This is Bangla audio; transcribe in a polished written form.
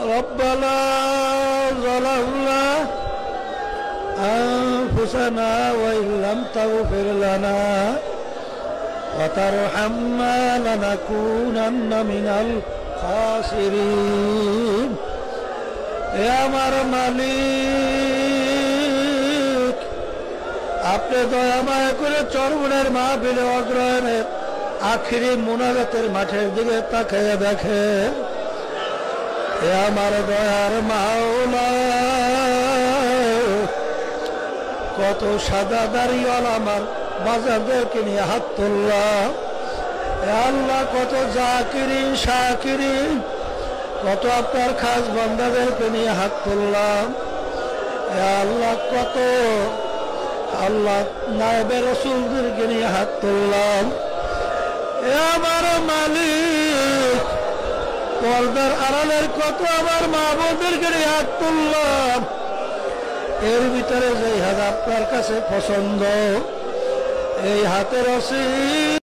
ربنا ظلمنا أنفسنا وإن لم تغفر لنا وترحمنا لنكونن من الخاسرين يا আমার মালিক আপনি দয়া মায়া করে চরমনের মাহফিলে অগ্রহায়ণে আখিরি মুনাজাতের মাঠের দিকে তাকিয়ে দেখেন হে আমার দয়ার মাওলা কত সাদা দাড়িওয়ালা আমার বাজারদেরকে নিয়ে হাত তুললাম হে আল্লাহ কত জাকিরিন শাকিরিন কত আপনার খাস বান্দাদেরকে নিয়ে হাত তুললাম হে আল্লাহ কত আল্লাহ নায়েবে রাসূলদেরকে নিয়ে হাত তুললাম হে আমার মালিক পর্দার আড়ালের কত আমার মা বোনদেরকে নিয়ে হাত তুললাম এর ভিতরে যে হাত আপনার কাছে পছন্দ এই হাতের রশি